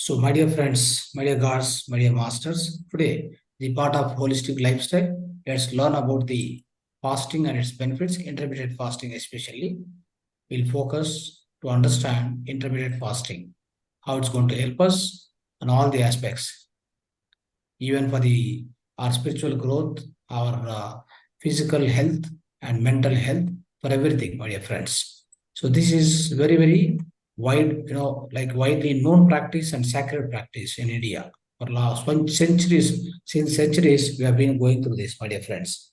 So, my dear friends, my dear gods, my dear masters, today, the part of holistic lifestyle, let's learn about the fasting and its benefits, intermittent fasting especially. We'll focus to understand intermittent fasting, how it's going to help us on all the aspects, even for our spiritual growth, our physical health and mental health, for everything, my dear friends. So this is very, very wide, like widely known practice and sacred practice in India. For last centuries, since centuries, we have been going through this, my dear friends.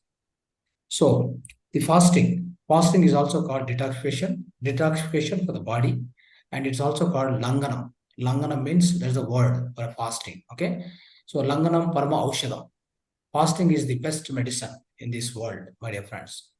So the fasting is also called detoxification for the body, and it's also called langanam. Langanam means there's a word for fasting. Okay, so langanam parama aushadam. Fasting is the best medicine in this world, my dear friends.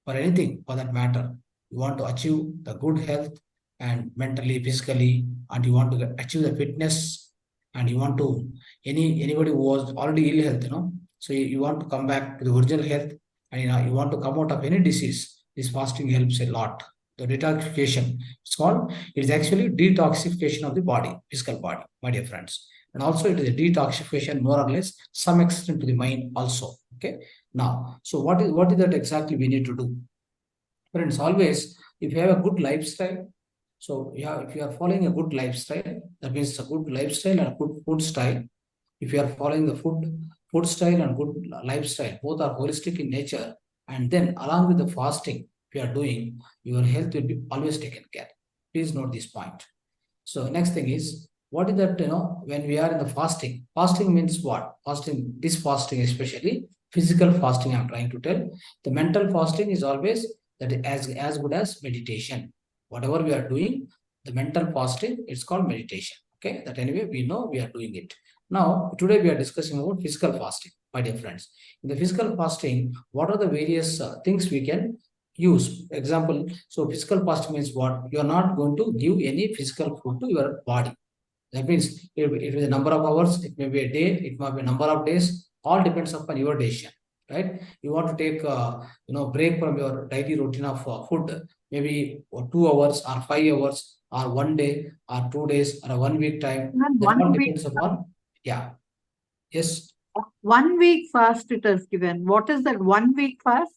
For anything, for that matter, you want to achieve the good health and mentally, physically, and you want to achieve the fitness, and you want to anybody who was already ill health, so you want to come back to the original health, and you want to come out of any disease. This fasting helps a lot. The detoxification, it is actually detoxification of the body, physical body, my dear friends. And also it is a detoxification more or less some extent to the mind also. Okay, now so what is that exactly we need to do? Friends, always if you have a good lifestyle, so yeah, if you are following a good lifestyle, that means a good lifestyle and a good food style. If you are following the food style and good lifestyle, both are holistic in nature, and then along with the fasting, if you are doing, your health will be always taken care. Please note this point. So next thing is, what is that, when we are in the fasting? Fasting means what? Fasting, this fasting especially, physical fasting I'm trying to tell. The mental fasting is always that as good as meditation. Whatever we are doing, the mental fasting, it's called meditation. Okay, that anyway, we know we are doing it. Now, today we are discussing about physical fasting, my dear friends. In the physical fasting, what are the various things we can use? Example, so physical fasting means what? You are not going to give any physical food to your body. That means it is a number of hours, it may be a day, it might be a number of days, all depends upon your decision, right? You want to take break from your daily routine of food, maybe 2 hours or 5 hours or 1 day or 2 days or a 1 week time. And That all 1 week, depends upon, yeah, yes. 1 week fast it is given. What is that 1 week fast?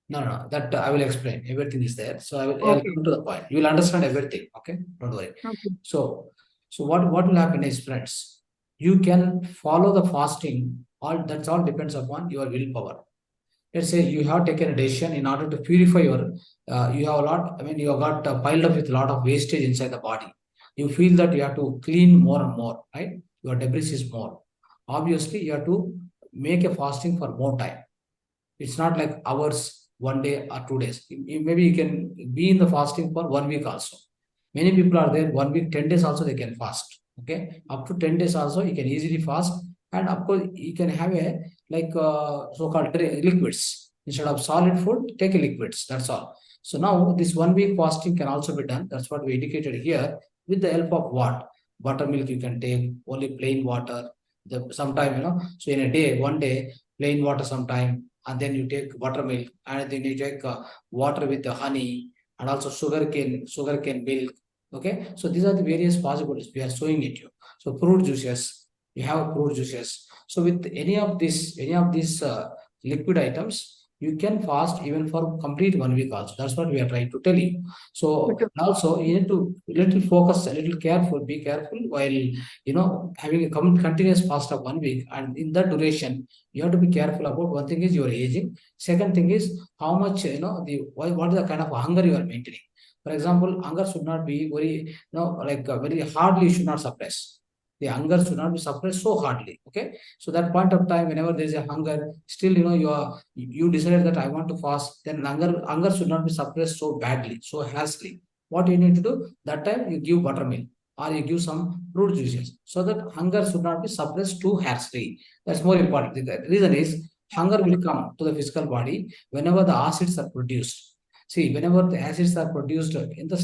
No, that I will explain. Everything is there. So I'll Okay. come to the point. You will understand everything. Okay, don't worry. Okay. So what will happen is, friends, you can follow the fasting. All depends upon your willpower. Let's say you have taken a decision in order to purify your. You have a lot. I mean, you have got piled up with a lot of wastage inside the body. You feel that you have to clean more and more, right? Your debris is more. Obviously, you have to make a fasting for more time. It's not like hours, 1 day or 2 days. Maybe you can be in the fasting for 1 week also. Many people are there 1 week, 10 days also they can fast. Okay, up to 10 days also you can easily fast, and of course you can have a like so-called liquids instead of solid food. Take a liquids. That's all. So now this 1 week fasting can also be done. That's what we indicated here with the help of what? Buttermilk you can take, only plain water. Sometime so in a day, 1 day plain water sometime, and then you take buttermilk, and then you take water with the honey, and also sugarcane milk. Okay, so these are the various possibilities we are showing it you. So fruit juices, you have fruit juices. So with any of these liquid items, you can fast even for complete 1 week also. That's what we are trying to tell you. So Okay. also you need to little focus, a little careful, be careful while having a continuous fast of 1 week, and in that duration you have to be careful about. One thing is your aging. Second thing is how much what is the kind of hunger you are maintaining. For example, hunger should not be very very hardly, you should not suppress. The hunger should not be suppressed so hardly. Okay, so that point of time, whenever there is a hunger, still you decided that I want to fast, then hunger should not be suppressed so badly, so hastily. What you need to do that time, you give buttermilk or you give some fruit juices, so that hunger should not be suppressed too hastily. That's more important. The reason is hunger will come to the physical body whenever the acids are produced. See, whenever the acids are produced in the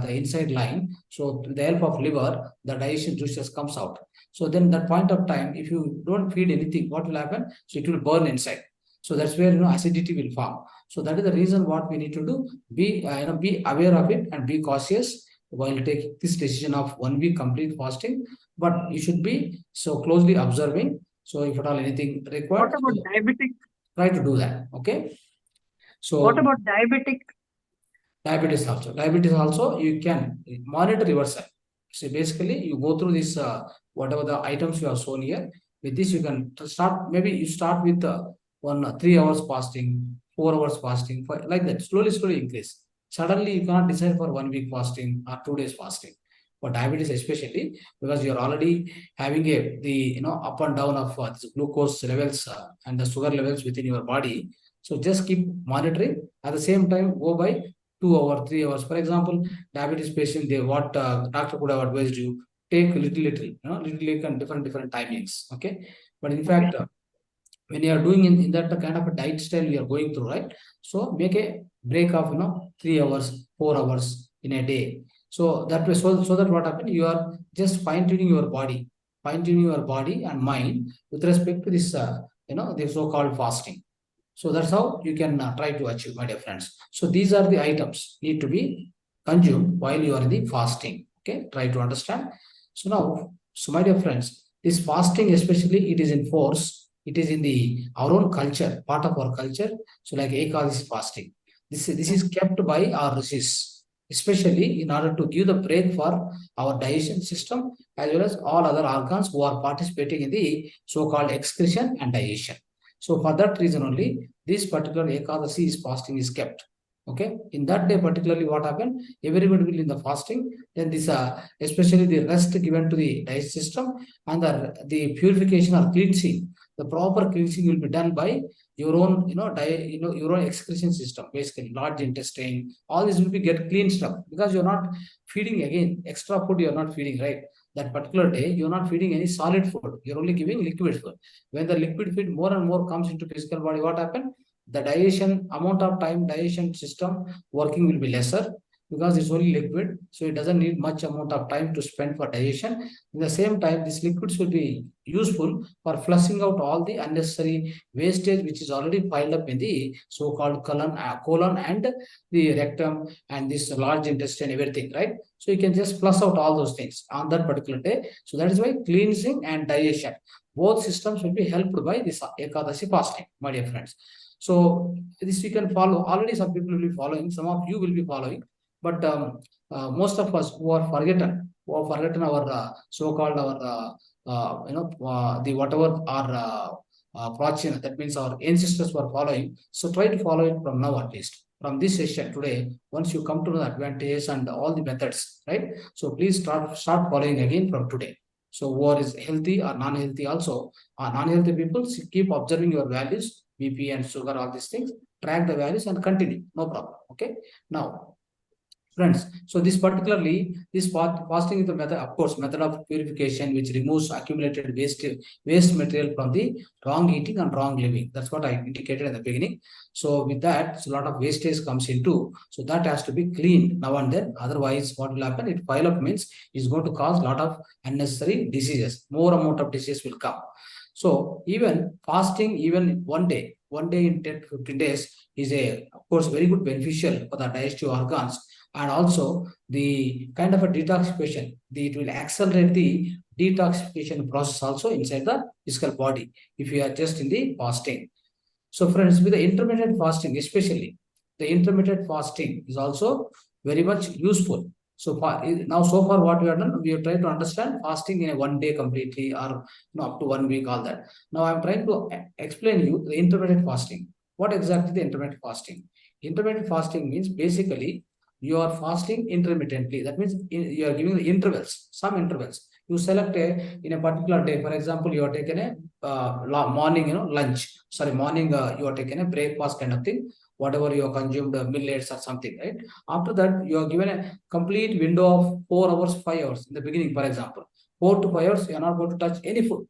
the inside line, so with the help of liver, the digestion juices comes out. So then that point of time, if you don't feed anything, what will happen? So it will burn inside. So that's where acidity will form. So that is the reason what we need to do. Be aware of it and be cautious. while taking this decision of 1 week complete fasting, but you should be so closely observing. So if at all anything required, What about so diabetic? try to do that. Okay. What So about diabetic? diabetes also you can monitor yourself. So basically you go through this whatever the items you have shown here. With this you can start, maybe you start with 3 hours fasting, 4 hours fasting, like that, slowly increase. Suddenly you cannot decide for 1 week fasting or 2 days fasting for diabetes, especially because you're already having the up and down of this glucose levels and the sugar levels within your body. So just keep monitoring. At the same time, go by 2 hours, 3 hours. For example, diabetes patient, they what doctor could have advised you, take little and different timings. Okay, but in Okay. fact, when you are doing in that kind of a diet style you are going through, right? So make a break of 3 hours, 4 hours in a day. So that way, so that what happens, you are just fine tuning your body and mind with respect to this the so-called fasting. So that's how you can try to achieve, my dear friends. So these are the items need to be consumed while you are in the fasting. Okay, try to understand. So now, so my dear friends, this fasting, especially, it is in force. It is in the our own culture, part of our culture. So like Ekadasi fasting, this is kept by our rishis, especially in order to give the break for our digestion system as well as all other organs who are participating in the so-called excretion and digestion. So for that reason only, this particular Ekadasi is fasting is kept. Okay, in that day particularly, what happened? Everybody will in the fasting. Then this, especially the rest given to the digestive system and the purification or cleansing. The proper cleansing will be done by your own, your own excretion system. Basically, large intestine, all this will be get cleansed up because you're not feeding again extra food. You're not feeding, right? That particular day, you're not feeding any solid food. You're only giving liquid food. When the liquid feed more and more comes into physical body, what happens? The digestion amount of time, digestion system working will be lesser because it's only liquid, so it doesn't need much amount of time to spend for digestion. In the same time, these liquids will be useful for flushing out all the unnecessary wastage which is already piled up in the so-called colon and the rectum and this large intestine, everything, right? So you can just flush out all those things on that particular day. So that is why cleansing and digestion, both systems will be helped by this Ekadasi fasting, my dear friends. So this we can follow. Already some people will be following, some of you will be following, but most of us who have forgotten our so-called our the whatever our prachina, that means our ancestors were following. So try to follow it from now at least. From this session today, once you come to know the advantages and all the methods, right? So please start following again from today. So who is healthy or non-healthy also, non-healthy people, keep observing your values, BP and sugar, all these things, track the values and continue, no problem. Okay. Now, friends, so this fasting is the method, of course, method of purification which removes accumulated waste material from the wrong eating and wrong living. That's what I indicated in the beginning. So with that, so a lot of wastage comes into, so that has to be cleaned now and then. Otherwise, what will happen? It pile up means is going to cause a lot of unnecessary diseases. More amount of diseases will come. So even fasting, even one day in 10 to 15 days is of course very good beneficial for the digestive organs, and also the kind of a detoxification. It will accelerate the detoxification process also inside the physical body if you are just in the fasting. So friends, with the intermittent fasting, especially the intermittent fasting is also very much useful. So far, now so far what we have done, we have tried to understand fasting in a 1 day completely or up to 1 week, all that. Now I'm trying to explain you the intermittent fasting. What exactly the intermittent fasting? Intermittent fasting means basically you are fasting intermittently. That means you are giving the intervals, some intervals. You select in a particular day. For example, you are taking a morning, lunch. Sorry, morning you are taking a breakfast kind of thing. Whatever you have consumed, millets or something, right? After that, you are given a complete window of 4 hours, 5 hours in the beginning. For example, 4 to 5 hours, you are not going to touch any food,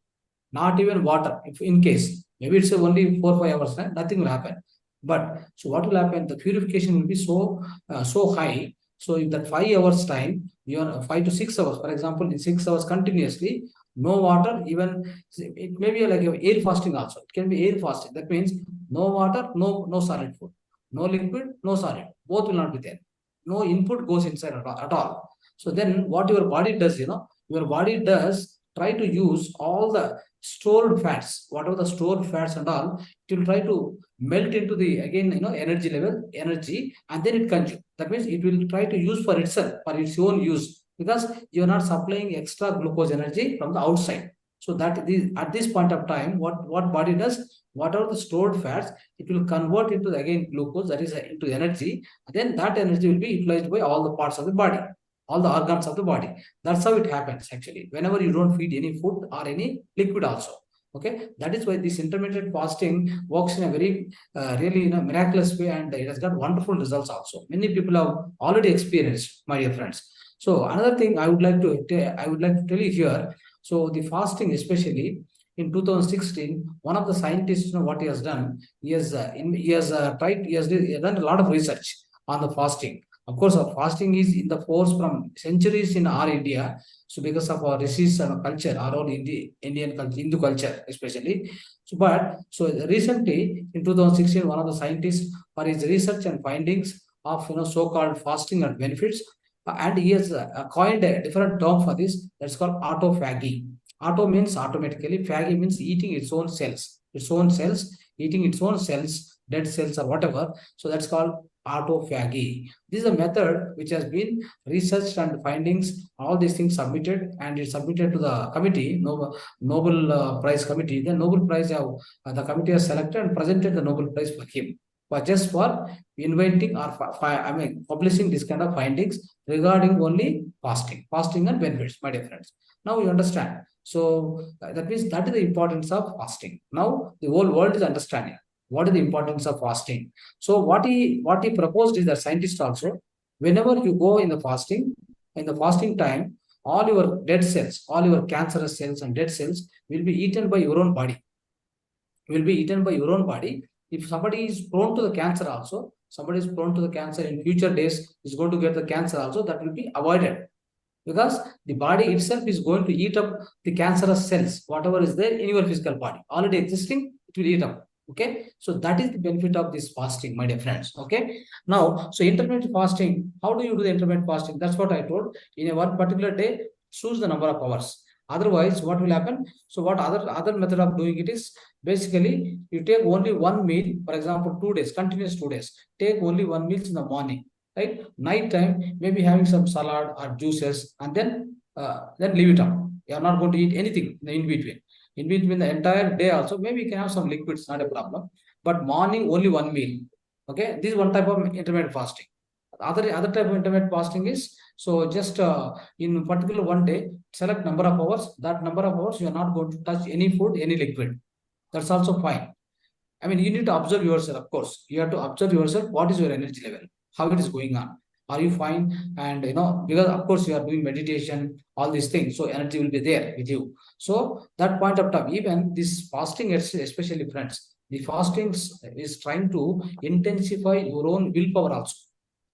not even water. If in case maybe it's only 4 5 hours, right? Nothing will happen. But so what will happen? The purification will be so high. So in that 5 hours time, you are 5 to 6 hours, for example, in 6 hours continuously, no water, even it may be like air fasting also. It can be air fasting. That means no water, no solid food, no liquid, no solid. Both will not be there. No input goes inside at all. So then what your body does, your body does try to use all the stored fats, whatever the stored fats and all, it will try to melt into the, again, energy level, energy, and then it consume. That means it will try to use for itself, for its own use, because you're not supplying extra glucose energy from the outside. So that at this point of time, what body does, whatever the stored fats, it will convert into again glucose, that is into energy. Then that energy will be utilized by all the parts of the body, all the organs of the body. That's how it happens actually. Whenever you don't feed any food or any liquid also. Okay, that is why this intermittent fasting works in a very really miraculous way, and it has got wonderful results also. Many people have already experienced, my dear friends. So another thing I would like to tell you here. So the fasting, especially in 2016, one of the scientists, what he has done, he has done a lot of research on the fasting. Of course, our fasting is in the force from centuries in our India. So because of our rishis and culture, our own Indian culture, Hindu culture especially. So recently in 2016, one of the scientists, for his research and findings of so-called fasting and benefits, and he has coined a different term for this. That's called autophagy. Auto means automatically. Phagy means eating its own cells, eating its own cells, dead cells or whatever. So that's called autophagy. This is a method which has been researched and findings, all these things submitted, and it's submitted to the committee, Nobel Prize committee. The Nobel Prize the committee has selected and presented the Nobel Prize for him, but just for inventing or publishing this kind of findings regarding only fasting and benefits, my dear friends. Now you understand. So that means that is the importance of fasting. Now the whole world is understanding what is the importance of fasting. So what he proposed is that scientists also, whenever you go in the fasting time, all your dead cells, all your cancerous cells and dead cells will be eaten by your own body. Will be eaten by your own body. If somebody is prone to the cancer also, somebody is prone to the cancer in future days is going to get the cancer also, that will be avoided, because the body itself is going to eat up the cancerous cells, whatever is there in your physical body already existing, it will eat up. Okay, so that is the benefit of this fasting, my dear friends. Okay, now, so intermittent fasting, how do you do the intermittent fasting? That's what I told. In a one particular day, choose the number of hours. Otherwise, what will happen? So what other method of doing it is, basically you take only one meal. For example, 2 days, continuous 2 days, take only one meal in the morning, right? Night time, maybe having some salad or juices, and then leave it up. You are not going to eat anything in between. In between the entire day also, maybe you can have some liquids, not a problem. But morning only one meal. Okay, this is one type of intermittent fasting. Other type of intermittent fasting is, so just in particular one day, select number of hours. That number of hours you are not going to touch any food, any liquid. That's also fine. I mean, you need to observe yourself, of course. You have to observe yourself. What is your energy level? How it is going on? Are you fine? And because of course you are doing meditation, all these things, so energy will be there with you. So that point of time, even this fasting, especially friends, the fasting is trying to intensify your own willpower also.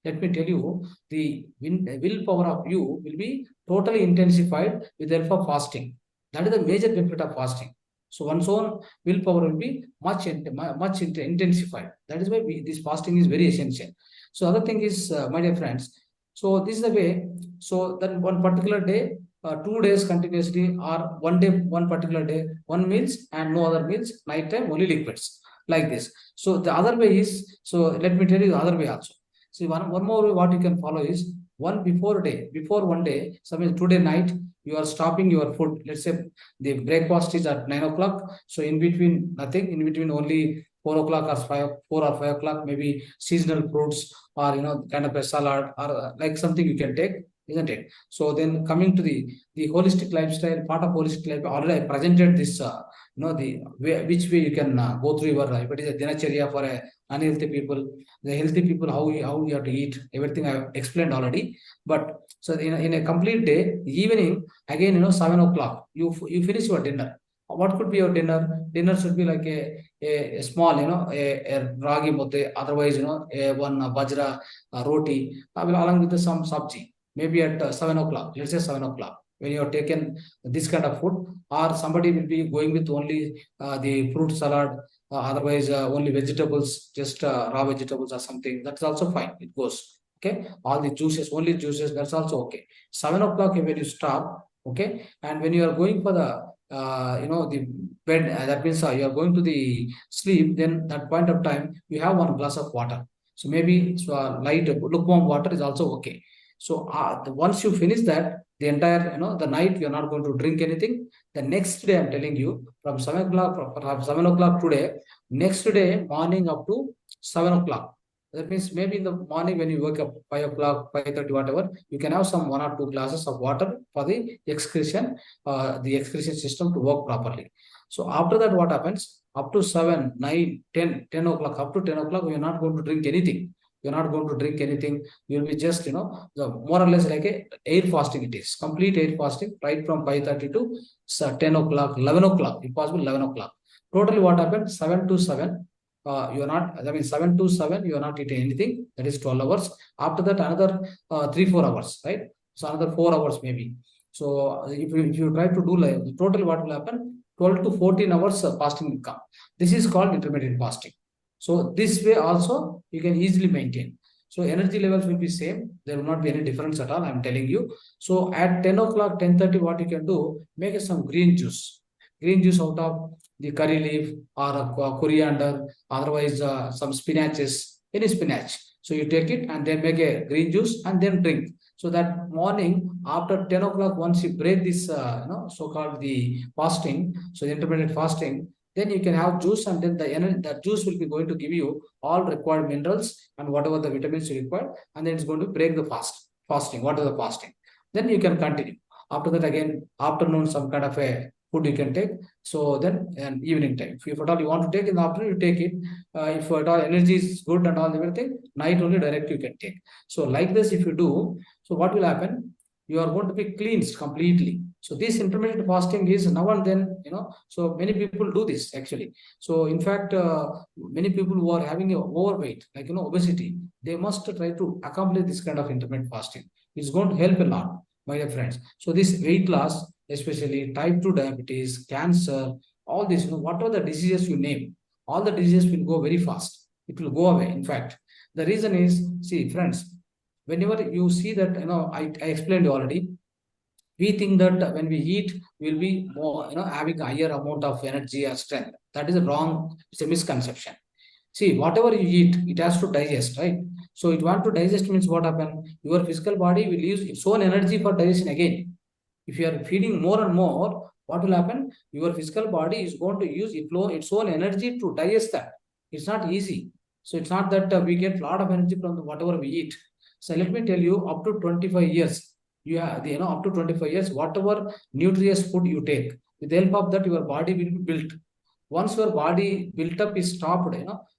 Let me tell you, the willpower of you will be totally intensified with the help of fasting. That is the major benefit of fasting. So one's own willpower will be much intensified. That is why this fasting is very essential. So other thing is, my dear friends, so this is the way. So then one particular day, 2 days continuously, or one day, one particular day, one meals and no other meals, night time only liquids, like this. So the other way is, so let me tell you the other way also. See, one more way what you can follow is, before one day, suppose today night, you are stopping your food. Let's say the breakfast is at 9 o'clock. So in between, nothing, in between only 4 o'clock or 4 or 5 o'clock, maybe seasonal fruits, or kind of a salad, or like something you can take, isn't it? So then coming to the holistic lifestyle, part of holistic life, already I presented this, the way, which way you can go through your life. It is a dinacharya for a unhealthy people, the healthy people, how you have to eat, everything I have explained already. But so in a complete day, evening, again, 7 o'clock, you finish your dinner. What could be your dinner? Dinner should be like a small, a ragi mudde, otherwise, one bajra roti, along with some sabji. Maybe at 7 o'clock, let's say 7 o'clock, when you have taken this kind of food, or somebody will be going with only the fruit salad, otherwise only vegetables, just raw vegetables or something. That's also fine. It goes. Okay, all the juices, only juices, that's also okay. 7 o'clock when you stop, okay, and when you are going for the the bed, that means you are going to the sleep, then that point of time you have one glass of water. So maybe light lukewarm water is also okay. So once you finish that, the entire the night you're not going to drink anything. The next day, I'm telling you, from 7 o'clock, from 7 o'clock today, next day morning up to 7 o'clock. That means maybe in the morning when you wake up 5 o'clock, 5:30, whatever, you can have some 1 or 2 glasses of water for the excretion system to work properly. So after that, what happens? Up to 7, 9, 10, 10 o'clock, up to 10 o'clock, you're not going to drink anything. You're not going to drink anything. You'll be just, the more or less like a air fasting it is. Complete air fasting, right from 5:30 to 10 o'clock, 11 o'clock, if possible, 11 o'clock. Totally what happens? 7 to 7. You're not, I mean, 7 to 7, you're not eating anything. That is 12 hours. After that, another 3-4 hours, right? So another 4 hours maybe. So if you try to do like total, what will happen? 12 to 14 hours fasting will come. This is called intermittent fasting. So this way also you can easily maintain. So energy levels will be same. There will not be any difference at all. I'm telling you. So at 10 o'clock, 10:30, what you can do, make some green juice. Green juice out of the curry leaf or coriander, otherwise some spinaches, any spinach. So you take it and then make a green juice and then drink. So that morning after 10 o'clock, once you break this, so-called the fasting, so the intermittent fasting, then you can have juice, and then the juice will be going to give you all required minerals and whatever the vitamins you require, and then it's going to break the fasting, whatever the fasting. Then you can continue. After that, again, afternoon, some kind of a food you can take. So then, and evening time, if at all you want to take in the afternoon, you take it. If at all energy is good and all everything, night only direct you can take. So like this, if you do, so what will happen? You are going to be cleansed completely. So this intermittent fasting is now and then, so many people do this actually. So in fact, many people who are having a overweight, like, obesity, they must try to accomplish this kind of intermittent fasting. It's going to help a lot, my dear friends. So this weight loss, especially type 2 diabetes, cancer, all this, whatever the diseases you name, all the diseases will go very fast. It will go away. In fact, the reason is, see, friends, whenever you see that, I explained already, we think that when we eat, we'll be more, having a higher amount of energy or strength. That is a wrong, it's a misconception. See, whatever you eat, it has to digest, right? So it want to digest means what happen? Your physical body will use its own energy for digestion again. If you are feeding more and more, what will happen? Your physical body is going to use its own energy to digest that. It's not easy. So it's not that we get a lot of energy from whatever we eat. So let me tell you, up to 25 years, up to 25 years, whatever nutritious food you take, with the help of that, your body will be built. Once your body built up is stopped,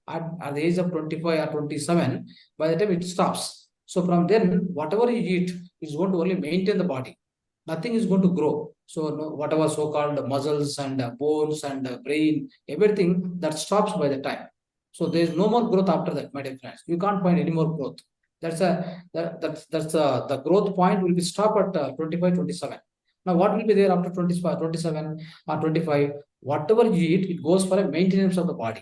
at the age of 25 or 27, by the time it stops. So from then, whatever you eat is going to only maintain the body. Nothing is going to grow. So whatever so-called muscles and bones and brain, everything that stops by the time. So there is no more growth after that, my dear friends. You can't find any more growth. The growth point will be stop at 25, 27. Now, what will be there after 25, 27 or 25? Whatever you eat, it goes for a maintenance of the body.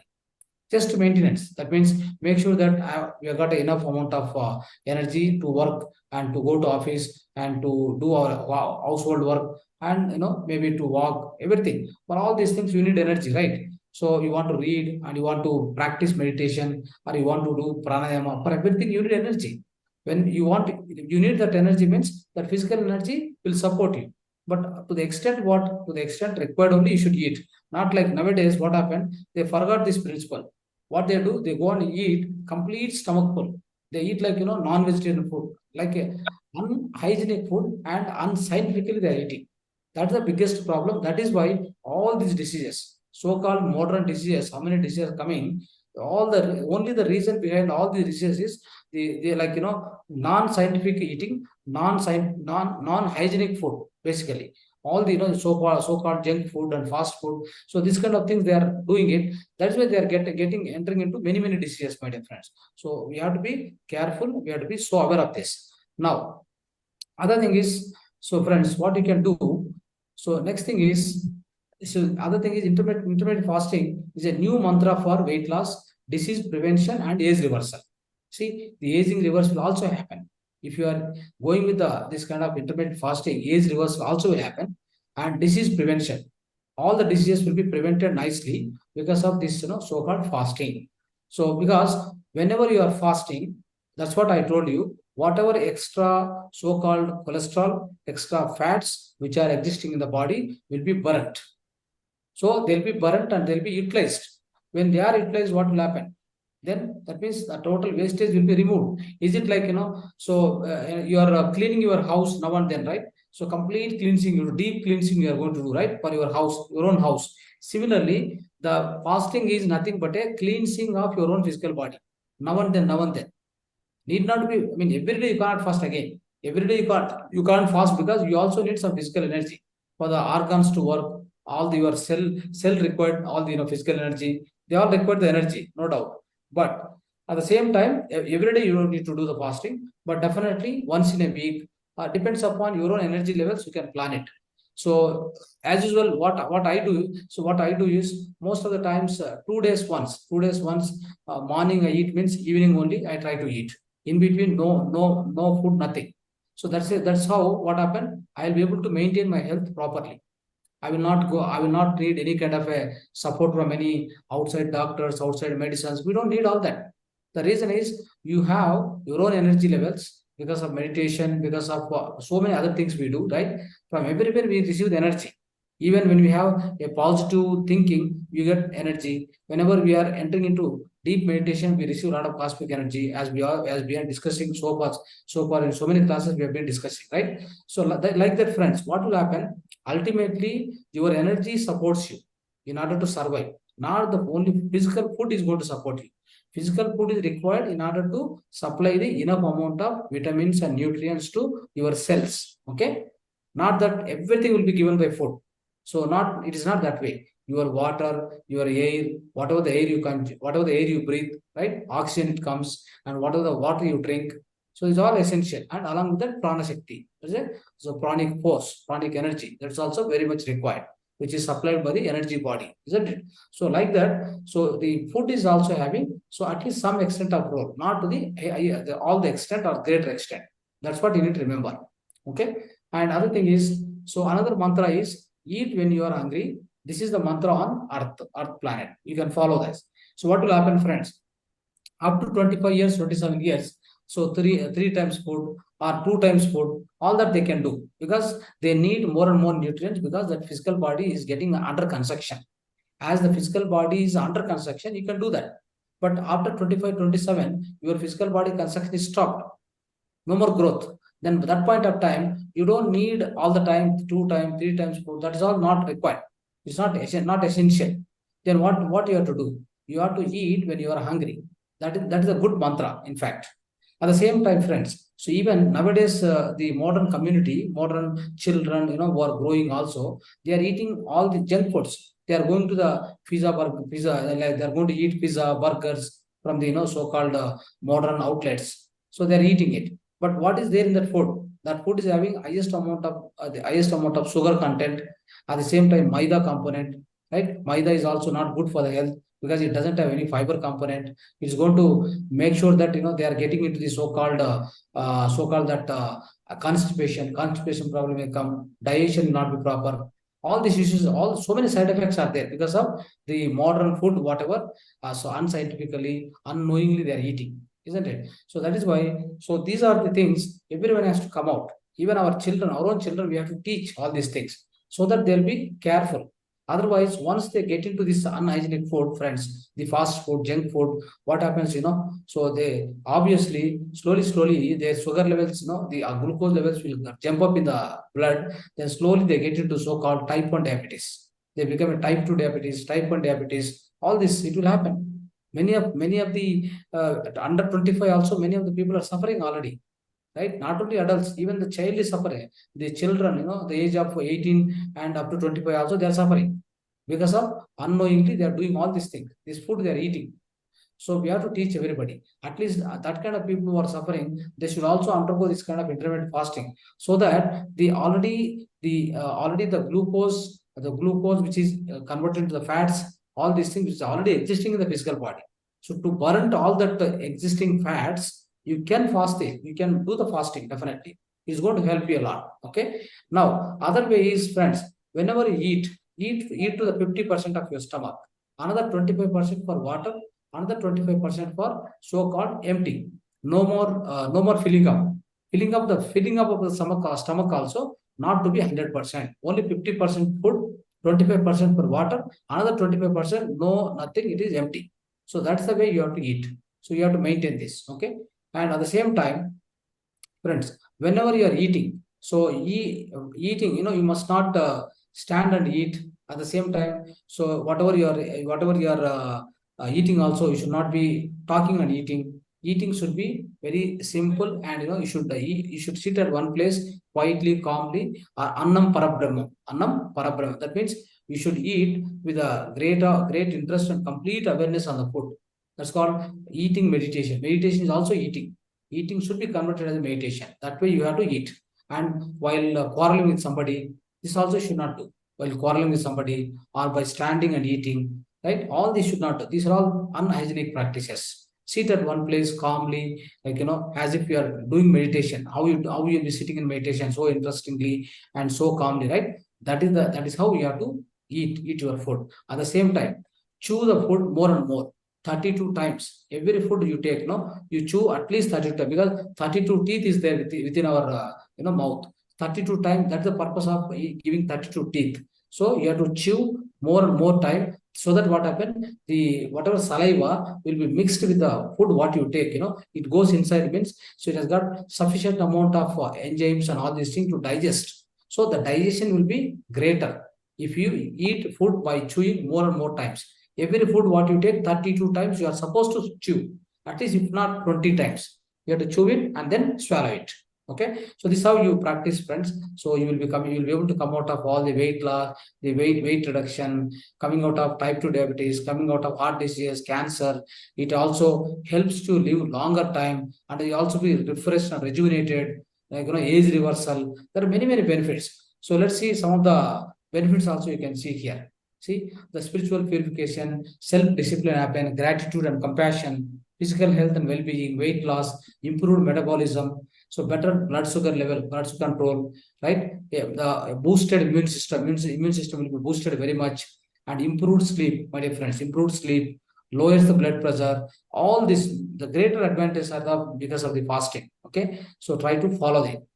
Just maintenance. That means make sure that we have got enough amount of energy to work and to go to office and to do our household work and maybe to walk, everything. For all these things, you need energy, right? So you want to read and you want to practice meditation or you want to do pranayama. For everything, you need energy. When you need that energy means that physical energy will support you. But to the extent required only you should eat. Not like nowadays, what happened? They forgot this principle. What they do, they go and eat complete stomach full. They eat like, non-vegetarian food, like unhygienic food and unscientifically they are eating. That's the biggest problem. That is why all these diseases, so-called modern diseases, how many diseases are coming? Only the reason behind all these diseases is they like non-scientific eating, non-hygienic food, basically. All the so-called junk food and fast food. So this kind of things they are doing it. That's why they are entering into many diseases, my dear friends. So we have to be careful. We have to be so aware of this. Now, other thing is, so friends, what you can do. So next thing is, so other thing is intermittent fasting is a new mantra for weight loss, disease prevention, and age reversal. See, the aging reverse will also happen. If you are going with this kind of intermittent fasting, age reverse also will happen. And disease prevention. All the diseases will be prevented nicely because of this, so-called fasting. So because whenever you are fasting, that's what I told you, whatever extra so-called cholesterol, extra fats which are existing in the body will be burnt. So they'll be burnt and they'll be utilized. When they are utilized, what will happen? Then that means the total wastage will be removed. Is it like, so you are cleaning your house now and then, right? So complete cleansing, deep cleansing you are going to do, right? For your house, your own house. Similarly, the fasting is nothing but a cleansing of your own physical body. Now and then, now and then. Need not be, I mean, every day you can't fast again. Every day you can't fast because you also need some physical energy for the organs to work. All your cell required all the physical energy. They all require the energy, no doubt. But at the same time, every day you don't need to do the fasting, but definitely once in a week, depends upon your own energy levels, you can plan it. So as usual, what I do is most of the times 2 days once, morning I eat means evening only I try to eat. In between, no food, nothing. So that's it. That's how what happened. I'll be able to maintain my health properly. I will not need any kind of a support from any outside doctors, outside medicines. We don't need all that. The reason is you have your own energy levels because of meditation, because of so many other things we do, right? From everywhere we receive the energy. Even when we have a positive thinking, you get energy. Whenever we are entering into deep meditation, we receive a lot of cosmic energy as we are discussing so far in so many classes we have been discussing, right? So like that, friends, what will happen? Ultimately, your energy supports you in order to survive. Not the only physical food is going to support you. Physical food is required in order to supply the enough amount of vitamins and nutrients to your cells. Okay, not that everything will be given by food. So it is not that way. Your water, your air, whatever the air you breathe, right? Oxygen it comes, and whatever the water you drink. So it's all essential. And along with that, prana shakti, is it? So pranic force, pranic energy, that's also very much required, which is supplied by the energy body, isn't it? So like that, so the food is also having, so at least some extent of role, not to all the extent or greater extent. That's what you need to remember. Okay. And other thing is, so another mantra is eat when you are hungry. This is the mantra on Earth planet. You can follow this. So what will happen, friends? Up to 25 years, 27 years, so three times food or two times food, all that they can do because they need more and more nutrients because that physical body is getting under construction. As the physical body is under construction, you can do that. But after 25, 27, your physical body construction is stopped. No more growth. Then at that point of time, you don't need all the time, two times, three times food. That is all not required. It's not essential. Then what you have to do? You have to eat when you are hungry. That is a good mantra, in fact. At the same time, friends, so even nowadays, the modern community, modern children, who are growing also, they are eating all the junk foods. They are going to the like they are going to eat pizza, burgers from the, so-called modern outlets. So they are eating it. But what is there in that food? That food is having the highest amount of sugar content. At the same time, maida component, right? Maida is also not good for the health because it doesn't have any fiber component. It's going to make sure that they are getting into the so-called that constipation problem may come, digestion will not be proper. All these issues, so many side effects are there because of the modern food, whatever. So unscientifically, unknowingly they are eating, isn't it? So that is why. So these are the things everyone has to come out. Even our children, our own children, we have to teach all these things so that they'll be careful. Otherwise, once they get into this unhygienic food, friends, the fast food, junk food, what happens, So they obviously, slowly, their sugar levels, the glucose levels will jump up in the blood. Then slowly they get into so-called type 1 diabetes. They become a type 2 diabetes, type 1 diabetes. All this, it will happen. Many of the under 25 also, many of the people are suffering already, right? Not only adults, even the child is suffering. The children, the age of 18 and up to 25 also, they are suffering because of unknowingly they are doing all these things. This food they are eating. So we have to teach everybody. At least that kind of people who are suffering, they should also undergo this kind of intermittent fasting, so that already the glucose which is converted into the fats, all these things which is already existing in the physical body. So to burn all that existing fats, you can fast it. You can do the fasting, definitely. It's going to help you a lot. Okay. Now, other way is, friends, whenever you eat to the 50% of your stomach, another 25% for water, another 25% for so-called empty. No more filling up. Filling up of the stomach also not to be 100%. Only 50% food, 25% for water, another 25%, no, nothing, it is empty. So that's the way you have to eat. So you have to maintain this. Okay. And at the same time, friends, whenever you are eating, so eating, you must not stand and eat at the same time. So whatever you are eating, also you should not be talking and eating. Eating should be very simple, and you should sit at one place quietly, calmly. Or annam parabrahma. That means you should eat with a great interest and complete awareness on the food. That's called eating meditation. Meditation is also eating. Eating should be converted as a meditation. That way you have to eat. And while quarreling with somebody, this also should not do. While quarreling with somebody, or by standing and eating, right? All these should not do. These are all unhygienic practices. Sit at one place calmly, as if you are doing meditation. How you be sitting in meditation so interestingly and so calmly, right? That is how you have to eat your food. At the same time, chew the food more and more. 32 times. Every food you take, you chew at least 32 times, because 32 teeth is there within our mouth. 32 times. That's the purpose of giving 32 teeth. So you have to chew more and more time, so that what happens, the whatever saliva will be mixed with the food what you take. It goes inside, means, so it has got sufficient amount of enzymes and all these things to digest. So the digestion will be greater if you eat food by chewing more and more times. Every food what you take 32 times, you are supposed to chew. At least if not 20 times. You have to chew it and then swallow it. Okay. So this is how you practice, friends. So you will be able to come out of all the weight loss, the weight reduction, coming out of type 2 diabetes, coming out of heart disease, cancer. It also helps to live longer time, and you also be refreshed and rejuvenated, age reversal. There are many benefits. So let's see some of the benefits also you can see here. See, the spiritual purification, self-discipline happen, gratitude and compassion, physical health and well-being, weight loss, improved metabolism, so better blood sugar level, blood sugar control, right? Yeah, the boosted immune system will be boosted very much, and improved sleep, my dear friends, improved sleep, lowers the blood pressure. All this, the greater advantages are because of the fasting. Okay, so try to follow them.